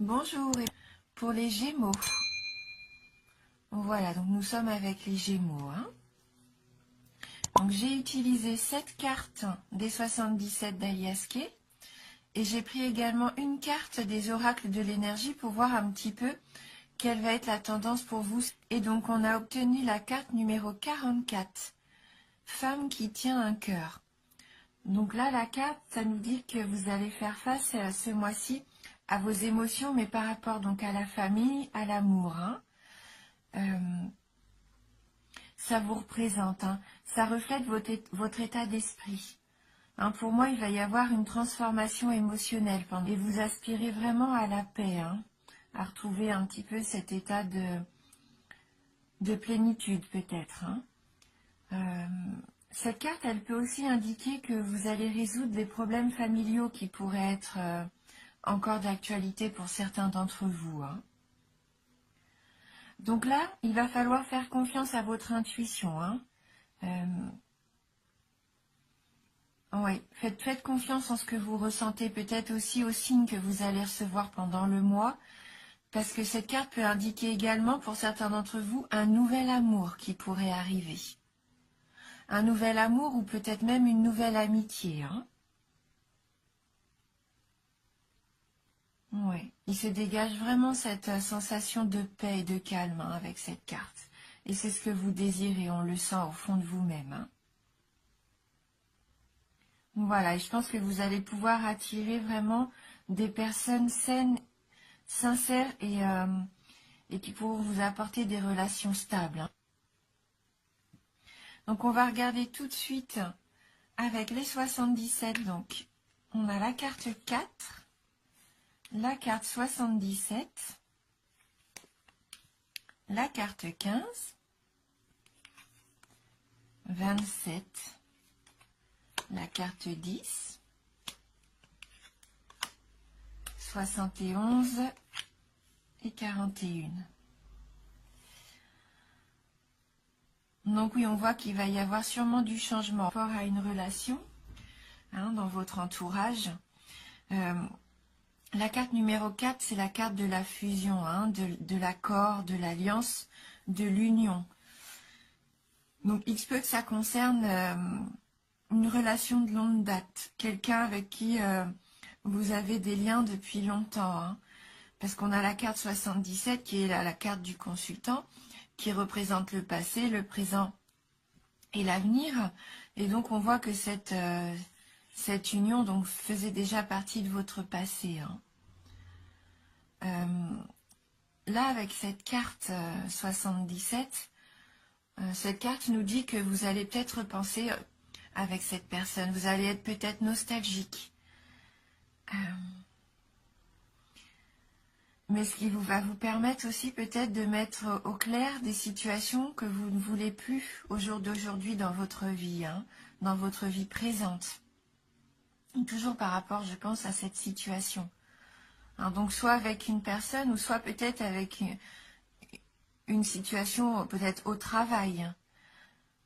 Bonjour, pour les Gémeaux. Voilà, donc nous sommes avec les Gémeaux. Donc j'ai utilisé cette carte des 77 d'Alias Kay et j'ai pris également une carte des oracles de l'énergie pour voir un petit peu quelle va être la tendance pour vous. Et donc on a obtenu la carte numéro 44, femme qui tient un cœur. Donc là, la carte, ça nous dit que vous allez faire face ce mois-ci à vos émotions, mais par rapport donc à la famille, à l'amour. Ça vous représente, ça reflète votre état d'esprit. Pour moi, il va y avoir une transformation émotionnelle et vous aspirez vraiment à la paix, à retrouver un petit peu cet état de plénitude peut-être. Cette carte, elle peut aussi indiquer que vous allez résoudre des problèmes familiaux qui pourraient être encore d'actualité pour certains d'entre vous. Donc là, il va falloir faire confiance à votre intuition. Oui, faites confiance en ce que vous ressentez, peut-être aussi aux signes que vous allez recevoir pendant le mois, parce que cette carte peut indiquer également, pour certains d'entre vous, un nouvel amour qui pourrait arriver. Un nouvel amour ou peut-être même une nouvelle amitié. Oui, il se dégage vraiment cette sensation de paix et de calme avec cette carte. Et c'est ce que vous désirez, on le sent au fond de vous-même. Voilà, et je pense que vous allez pouvoir attirer vraiment des personnes saines, sincères et qui pourront vous apporter des relations stables. Donc on va regarder tout de suite avec les 77. Donc on a la carte 4, la carte 77, la carte 15, 27, la carte 10, 71 et 41. Donc oui, on voit qu'il va y avoir sûrement du changement par rapport à une relation dans votre entourage. La carte numéro 4, c'est la carte de la fusion, de l'accord, de l'alliance, de l'union. Donc il se peut que ça concerne une relation de longue date, quelqu'un avec qui vous avez des liens depuis longtemps. Parce qu'on a la carte 77 qui est la carte du consultant, qui représente le passé, le présent et l'avenir. Et donc on voit que cette union donc, faisait déjà partie de votre passé. Là, avec cette carte 77, cette carte nous dit que vous allez peut-être penser avec cette personne, vous allez être peut-être nostalgique. Mais ce qui va vous permettre aussi peut-être de mettre au clair des situations que vous ne voulez plus au jour d'aujourd'hui dans votre vie, dans votre vie présente. Toujours par rapport, je pense, à cette situation. Donc soit avec une personne ou soit peut-être avec une situation peut-être au travail,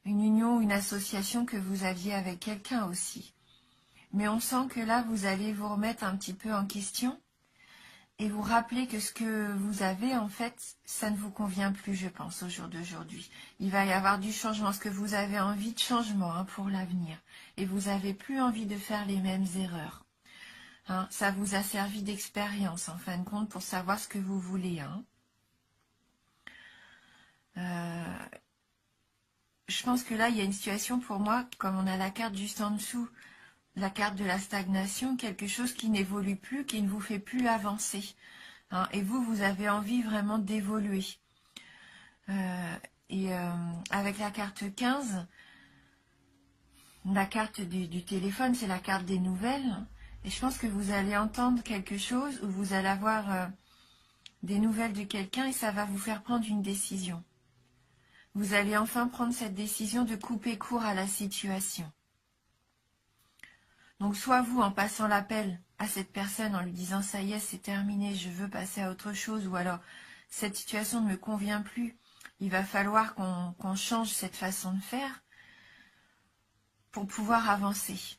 une union, une association que vous aviez avec quelqu'un aussi. Mais on sent que là, vous allez vous remettre un petit peu en question et vous rappeler que ce que vous avez, en fait, ça ne vous convient plus, je pense, au jour d'aujourd'hui. Il va y avoir du changement, parce que vous avez envie de changement pour l'avenir. Et vous n'avez plus envie de faire les mêmes erreurs. Ça vous a servi d'expérience, en fin de compte, pour savoir ce que vous voulez. Je pense que là, il y a une situation pour moi, comme on a la carte juste en dessous, la carte de la stagnation, quelque chose qui n'évolue plus, qui ne vous fait plus avancer. Et vous avez envie vraiment d'évoluer. Avec la carte 15, la carte du téléphone, c'est la carte des nouvelles. Et je pense que vous allez entendre quelque chose ou vous allez avoir des nouvelles de quelqu'un et ça va vous faire prendre une décision. Vous allez enfin prendre cette décision de couper court à la situation. Donc soit vous, en passant l'appel à cette personne, en lui disant « ça y est, c'est terminé, je veux passer à autre chose » ou alors « cette situation ne me convient plus, il va falloir qu'on change cette façon de faire pour pouvoir avancer. »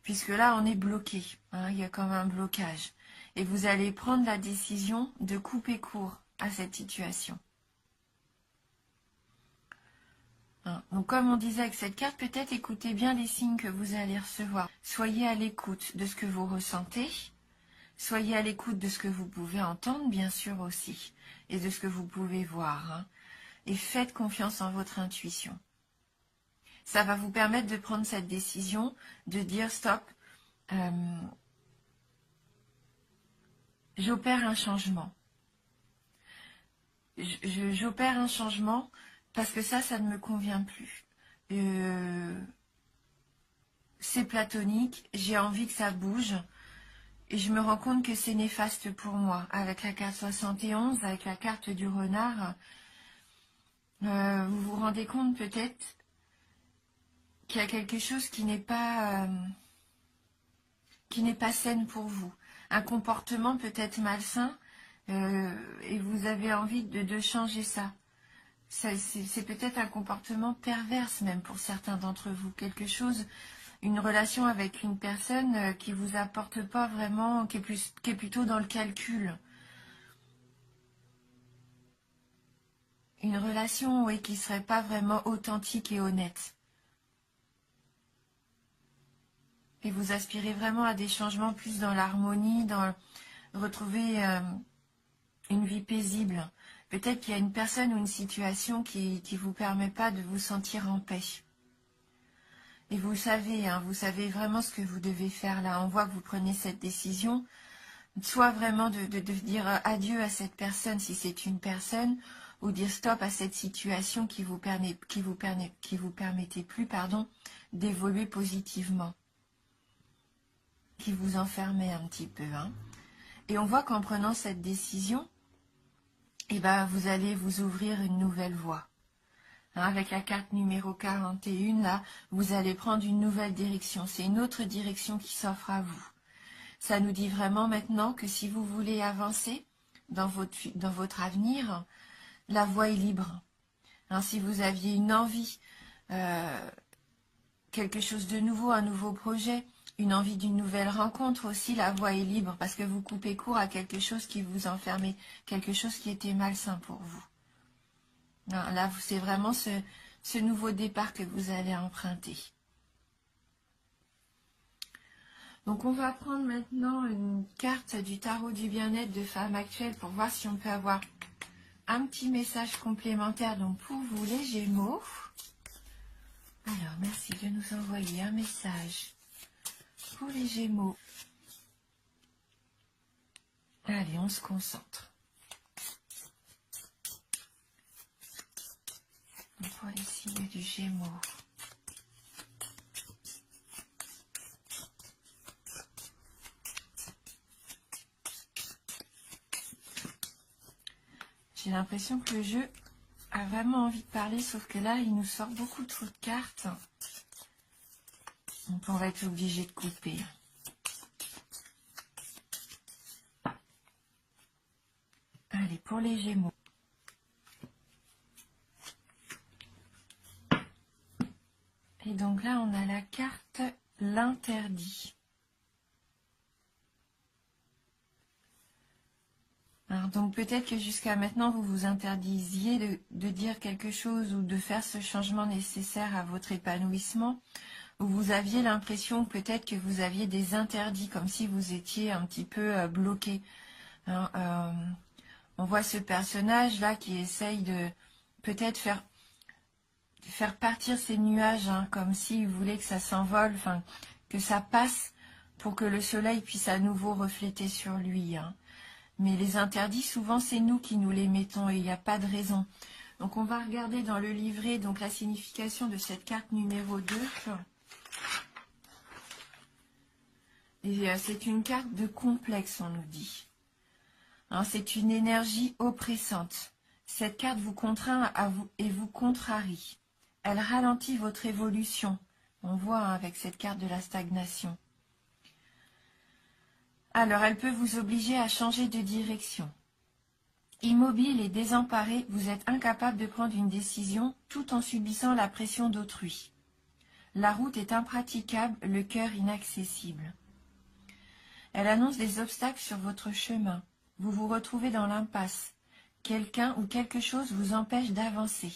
Puisque là, on est bloqué, il y a comme un blocage. et vous allez prendre la décision de couper court à cette situation. Donc comme on disait avec cette carte, peut-être écoutez bien les signes que vous allez recevoir. Soyez à l'écoute de ce que vous ressentez, soyez à l'écoute de ce que vous pouvez entendre, bien sûr aussi, et de ce que vous pouvez voir. Et faites confiance en votre intuition. Ça va vous permettre de prendre cette décision, de dire stop, j'opère un changement. J'opère un changement parce que ça ne me convient plus. C'est platonique, j'ai envie que ça bouge et je me rends compte que c'est néfaste pour moi. Avec la carte 71, avec la carte du renard, vous vous rendez compte peut-être qu'il y a quelque chose qui n'est pas saine pour vous. Un comportement peut-être malsain et vous avez envie de changer ça. C'est peut-être un comportement perverse même pour certains d'entre vous. Quelque chose, une relation avec une personne qui vous apporte pas vraiment, qui est plutôt dans le calcul. Une relation, oui, qui serait pas vraiment authentique et honnête. Et vous aspirez vraiment à des changements plus dans l'harmonie, dans retrouver une vie paisible. Peut-être qu'il y a une personne ou une situation qui vous permet pas de vous sentir en paix. Et vous savez vraiment ce que vous devez faire là. On voit que vous prenez cette décision, soit vraiment de dire adieu à cette personne si c'est une personne, ou dire stop à cette situation qui vous permettait plus, d'évoluer positivement, qui vous enfermait un petit peu. Et on voit qu'en prenant cette décision, vous allez vous ouvrir une nouvelle voie. Avec la carte numéro 41, là, vous allez prendre une nouvelle direction. C'est une autre direction qui s'offre à vous. Ça nous dit vraiment maintenant que si vous voulez avancer dans votre avenir, la voie est libre. Si vous aviez une envie, quelque chose de nouveau, un nouveau projet, une envie d'une nouvelle rencontre aussi, la voie est libre parce que vous coupez court à quelque chose qui vous enfermait, quelque chose qui était malsain pour vous. Là, c'est vraiment ce nouveau départ que vous allez emprunter. Donc, on va prendre maintenant une carte du tarot du bien-être de Femme Actuelle pour voir si on peut avoir un petit message complémentaire donc pour vous, les Gémeaux. Alors, merci de nous envoyer un message pour les Gémeaux. Allez, on se concentre. Pour les signes du Gémeaux. J'ai l'impression que le jeu a vraiment envie de parler, sauf que là, il nous sort beaucoup trop de cartes. Donc, on va être obligé de couper. Allez, pour les Gémeaux. Et donc là, on a la carte l'interdit. Alors, donc peut-être que jusqu'à maintenant, vous vous interdisiez de dire quelque chose ou de faire ce changement nécessaire à votre épanouissement, ou vous aviez l'impression peut-être que vous aviez des interdits, comme si vous étiez un petit peu bloqué. On voit ce personnage-là qui essaye de peut-être faire partir ces nuages, comme s'il voulait que ça s'envole, que ça passe pour que le soleil puisse à nouveau refléter sur lui. Mais les interdits, souvent, c'est nous qui nous les mettons et il n'y a pas de raison. Donc, on va regarder dans le livret donc la signification de cette carte numéro 2. Et c'est une carte de complexe, on nous dit. C'est une énergie oppressante. Cette carte vous contraint et vous contrarie. Elle ralentit votre évolution. On voit avec cette carte de la stagnation. Alors, elle peut vous obliger à changer de direction. Immobile et désemparé, vous êtes incapable de prendre une décision tout en subissant la pression d'autrui. La route est impraticable, le cœur inaccessible. Elle annonce des obstacles sur votre chemin. Vous vous retrouvez dans l'impasse. Quelqu'un ou quelque chose vous empêche d'avancer.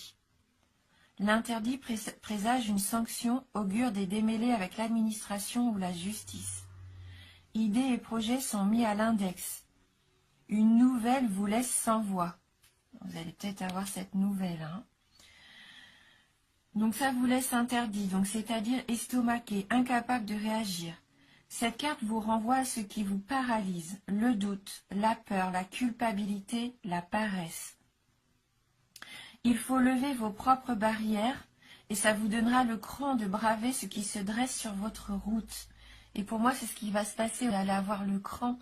L'interdit présage une sanction, augure des démêlés avec l'administration ou la justice. Idées et projets sont mis à l'index. Une nouvelle vous laisse sans voix. Vous allez peut-être avoir cette nouvelle. Hein. Donc ça vous laisse interdit, donc c'est-à-dire estomaqué, incapable de réagir. Cette carte vous renvoie à ce qui vous paralyse, le doute, la peur, la culpabilité, la paresse. Il faut lever vos propres barrières et ça vous donnera le cran de braver ce qui se dresse sur votre route. Et pour moi, c'est ce qui va se passer. Vous allez avoir le cran,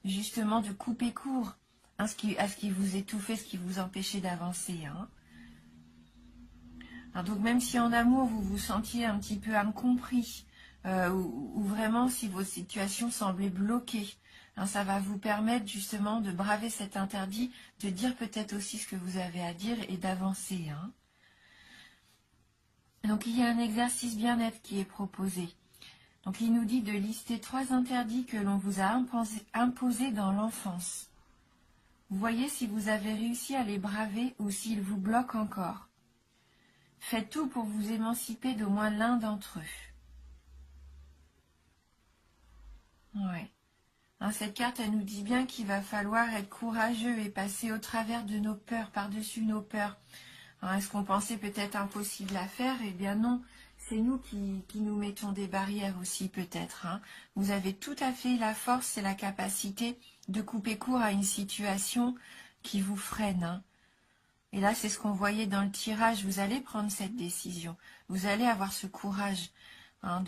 justement, de couper court à ce qui vous étouffait, ce qui vous empêchait d'avancer. Hein. Alors donc, même si en amour, vous vous sentiez un petit peu incompris, ou vraiment si vos situations semblaient bloquées, hein, ça va vous permettre justement de braver cet interdit, de dire peut-être aussi ce que vous avez à dire et d'avancer. Hein. Donc il y a un exercice bien-être qui est proposé. Donc il nous dit de lister 3 interdits que l'on vous a imposés dans l'enfance. Vous voyez si vous avez réussi à les braver ou s'ils vous bloquent encore. Faites tout pour vous émanciper d'au moins l'un d'entre eux. Ouais. Hein, cette carte, elle nous dit bien qu'il va falloir être courageux et passer au travers de nos peurs, par-dessus nos peurs. Est-ce qu'on pensait peut-être impossible à faire? Eh bien non, c'est nous qui nous mettons des barrières aussi peut-être. Hein. Vous avez tout à fait la force et la capacité de couper court à une situation qui vous freine. Hein. Et là, c'est ce qu'on voyait dans le tirage. Vous allez prendre cette décision. Vous allez avoir ce courage hein,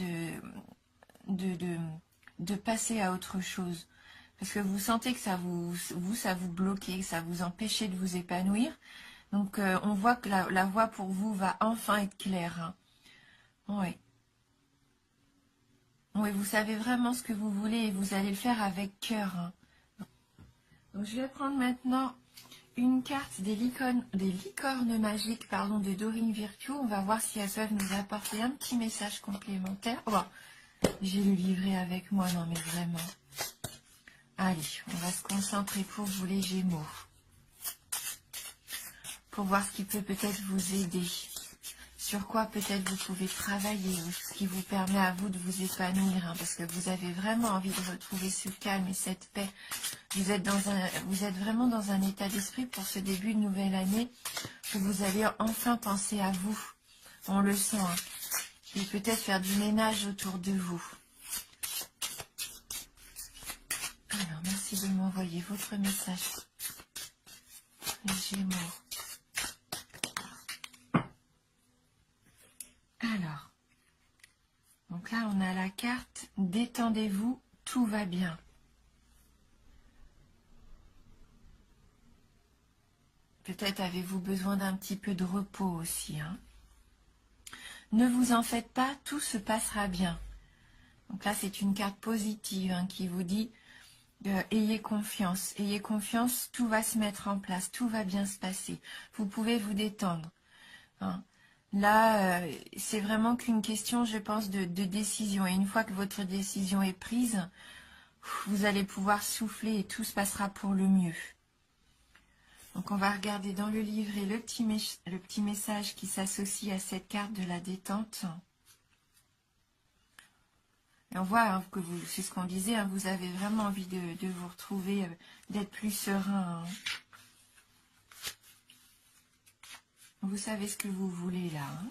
de passer à autre chose. Parce que vous sentez que ça vous bloquait, que ça vous empêchait de vous épanouir. Donc, on voit que la voie pour vous va enfin être claire. Hein. Oui. Oui, vous savez vraiment ce que vous voulez et vous allez le faire avec cœur. Hein. Donc, je vais prendre maintenant une carte des licornes magiques de Dorine Virtue. On va voir si elles peuvent nous apporter un petit message complémentaire. Oh, j'ai le livret avec moi, non mais vraiment. Allez, on va se concentrer pour vous les Gémeaux. Pour voir ce qui peut peut-être vous aider. Sur quoi peut-être vous pouvez travailler, ce qui vous permet à vous de vous épanouir, hein, parce que vous avez vraiment envie de retrouver ce calme et cette paix. Vous êtes vraiment dans un état d'esprit pour ce début de nouvelle année où vous allez enfin penser à vous. On le sent. Hein, et peut-être faire du ménage autour de vous. Alors, merci de m'envoyer votre message. Les Gémeaux. Alors, donc là, on a la carte « Détendez-vous, tout va bien ». Peut-être avez-vous besoin d'un petit peu de repos aussi. Hein. Ne vous en faites pas, tout se passera bien. Donc là, c'est une carte positive hein, qui vous dit ayez confiance, tout va se mettre en place, tout va bien se passer. Vous pouvez vous détendre. Hein. Là, c'est vraiment qu'une question, je pense, de décision. Et une fois que votre décision est prise, vous allez pouvoir souffler et tout se passera pour le mieux. Donc on va regarder dans le livret le petit message qui s'associe à cette carte de la détente. Et on voit hein, que c'est ce qu'on disait, hein, vous avez vraiment envie de vous retrouver, d'être plus serein. Hein. Vous savez ce que vous voulez là. Hein.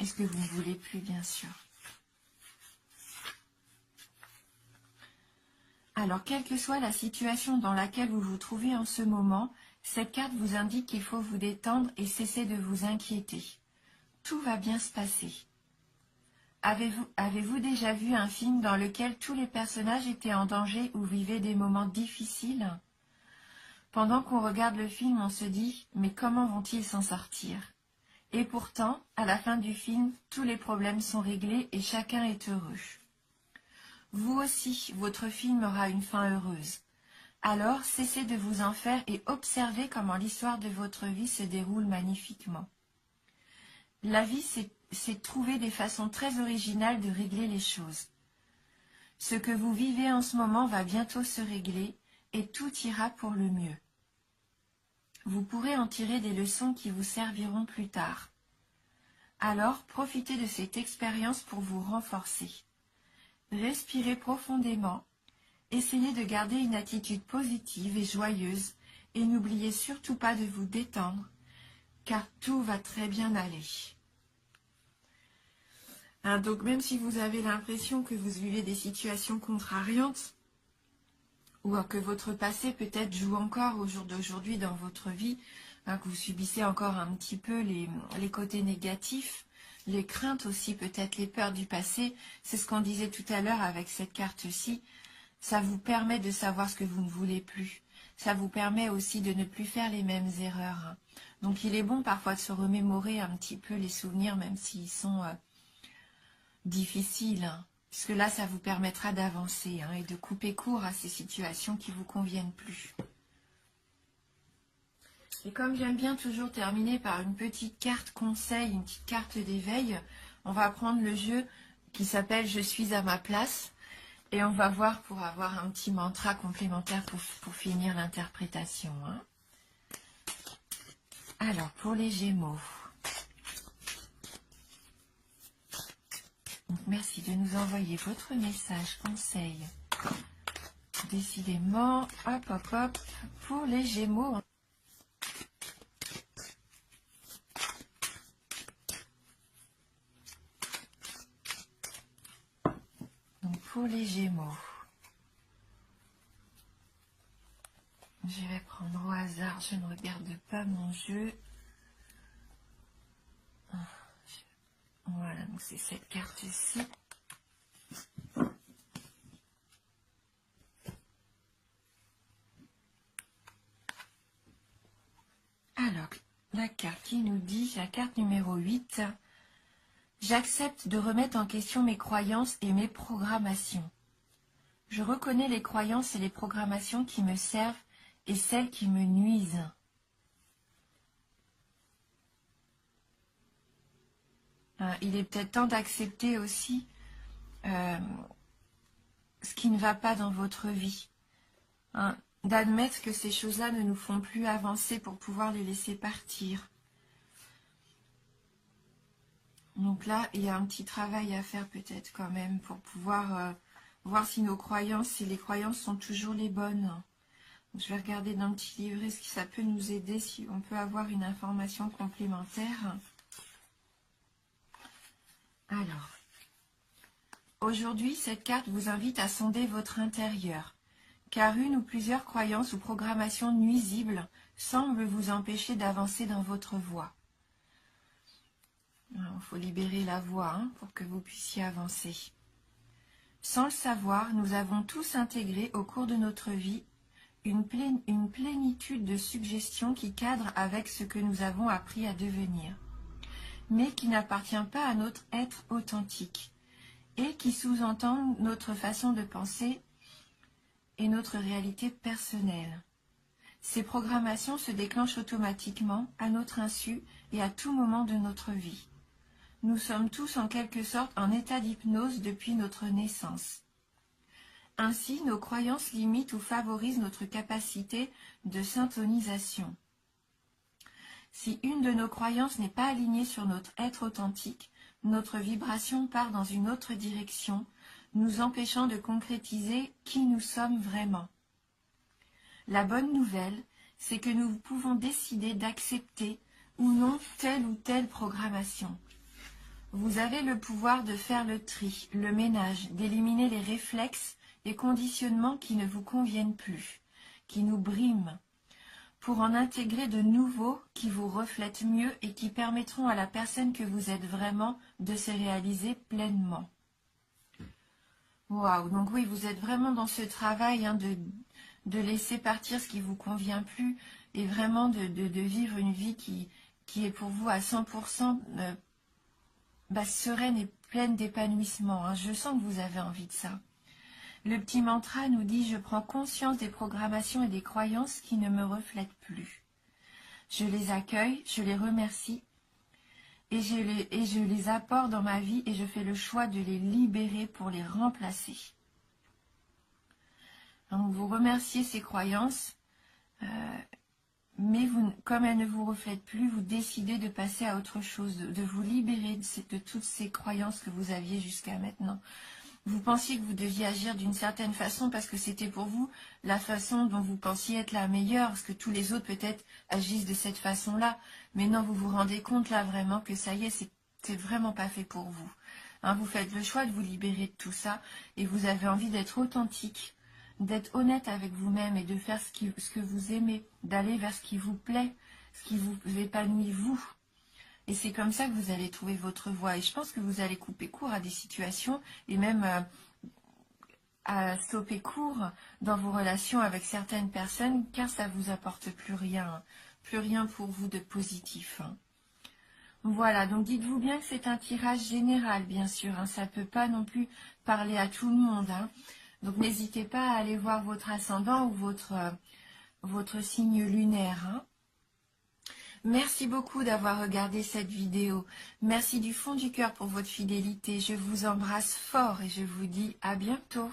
Et ce que vous ne voulez plus, bien sûr. Alors, quelle que soit la situation dans laquelle vous vous trouvez en ce moment, cette carte vous indique qu'il faut vous détendre et cesser de vous inquiéter. Tout va bien se passer. Avez-vous déjà vu un film dans lequel tous les personnages étaient en danger ou vivaient des moments difficiles? Pendant qu'on regarde le film, on se dit « Mais comment vont-ils s'en sortir ?» Et pourtant, à la fin du film, tous les problèmes sont réglés et chacun est heureux. Vous aussi, votre film aura une fin heureuse. Alors, cessez de vous en faire et observez comment l'histoire de votre vie se déroule magnifiquement. La vie, c'est trouver des façons très originales de régler les choses. Ce que vous vivez en ce moment va bientôt se régler et tout ira pour le mieux. Vous pourrez en tirer des leçons qui vous serviront plus tard. Alors, profitez de cette expérience pour vous renforcer. Respirez profondément, essayez de garder une attitude positive et joyeuse et n'oubliez surtout pas de vous détendre, car tout va très bien aller. Hein, donc même si vous avez l'impression que vous vivez des situations contrariantes, ou que votre passé peut-être joue encore au jour d'aujourd'hui dans votre vie, hein, que vous subissez encore un petit peu les côtés négatifs, les craintes aussi, peut-être les peurs du passé, c'est ce qu'on disait tout à l'heure avec cette carte-ci, ça vous permet de savoir ce que vous ne voulez plus. Ça vous permet aussi de ne plus faire les mêmes erreurs. Hein. Donc il est bon parfois de se remémorer un petit peu les souvenirs, même s'ils sont difficiles. Hein. Puisque là, ça vous permettra d'avancer hein, et de couper court à ces situations qui ne vous conviennent plus. Et comme j'aime bien toujours terminer par une petite carte conseil, une petite carte d'éveil, on va prendre le jeu qui s'appelle « Je suis à ma place ». Et on va voir pour avoir un petit mantra complémentaire pour finir l'interprétation. Hein. Alors, pour les Gémeaux. Donc, merci de nous envoyer votre message, conseil. Décidément, hop, hop, hop, pour les Gémeaux. Donc, pour les Gémeaux. Je vais prendre au hasard, je ne regarde pas mon jeu. Voilà, donc c'est cette carte-ci. Alors, la carte qui nous dit, la carte numéro 8, j'accepte de remettre en question mes croyances et mes programmations. Je reconnais les croyances et les programmations qui me servent et celles qui me nuisent. Il est peut-être temps d'accepter aussi ce qui ne va pas dans votre vie. D'admettre que ces choses-là ne nous font plus avancer pour pouvoir les laisser partir. Donc là, il y a un petit travail à faire peut-être quand même pour pouvoir voir si nos croyances, si les croyances sont toujours les bonnes. Donc, je vais regarder dans le petit livret ce que ça peut nous aider, si on peut avoir une information complémentaire. Alors, aujourd'hui, cette carte vous invite à sonder votre intérieur, car une ou plusieurs croyances ou programmations nuisibles semblent vous empêcher d'avancer dans votre voie. Il faut libérer la voie pour que vous puissiez avancer. Sans le savoir, nous avons tous intégré au cours de notre vie une plénitude de suggestions qui cadrent avec ce que nous avons appris à devenir, mais qui n'appartient pas à notre être authentique et qui sous-entendent notre façon de penser et notre réalité personnelle. Ces programmations se déclenchent automatiquement, à notre insu et à tout moment de notre vie. Nous sommes tous en quelque sorte en état d'hypnose depuis notre naissance. Ainsi, nos croyances limitent ou favorisent notre capacité de syntonisation. Si une de nos croyances n'est pas alignée sur notre être authentique, notre vibration part dans une autre direction, nous empêchant de concrétiser qui nous sommes vraiment. La bonne nouvelle, c'est que nous pouvons décider d'accepter ou non telle ou telle programmation. Vous avez le pouvoir de faire le tri, le ménage, d'éliminer les réflexes et conditionnements qui ne vous conviennent plus, qui nous briment, pour en intégrer de nouveaux qui vous reflètent mieux et qui permettront à la personne que vous êtes vraiment de se réaliser pleinement. Waouh, donc oui, vous êtes vraiment dans ce travail de laisser partir ce qui ne vous convient plus et vraiment de vivre une vie qui est pour vous à 100% sereine et pleine d'épanouissement. Je sens que vous avez envie de ça. Le petit mantra nous dit « Je prends conscience des programmations et des croyances qui ne me reflètent plus. Je les accueille, je les remercie et je les apporte dans ma vie et je fais le choix de les libérer pour les remplacer. Donc vous remerciez ces croyances, mais vous, comme elles ne vous reflètent plus, vous décidez de passer à autre chose, de vous libérer de toutes ces croyances que vous aviez jusqu'à maintenant. Vous pensiez que vous deviez agir d'une certaine façon parce que c'était pour vous la façon dont vous pensiez être la meilleure, parce que tous les autres peut-être agissent de cette façon-là. Mais non, vous vous rendez compte là vraiment que ça y est, c'est vraiment pas fait pour vous. Hein, vous faites le choix de vous libérer de tout ça et vous avez envie d'être authentique, d'être honnête avec vous-même et de faire ce que vous aimez, d'aller vers ce qui vous plaît, ce qui vous épanouit vous. Et c'est comme ça que vous allez trouver votre voie. Et je pense que vous allez couper court à des situations et même à stopper court dans vos relations avec certaines personnes car ça ne vous apporte plus rien pour vous de positif. Voilà, donc dites-vous bien que c'est un tirage général, bien sûr. Ça ne peut pas non plus parler à tout le monde. Donc n'hésitez pas à aller voir votre ascendant ou votre signe lunaire. Merci beaucoup d'avoir regardé cette vidéo. Merci du fond du cœur pour votre fidélité. Je vous embrasse fort et je vous dis à bientôt.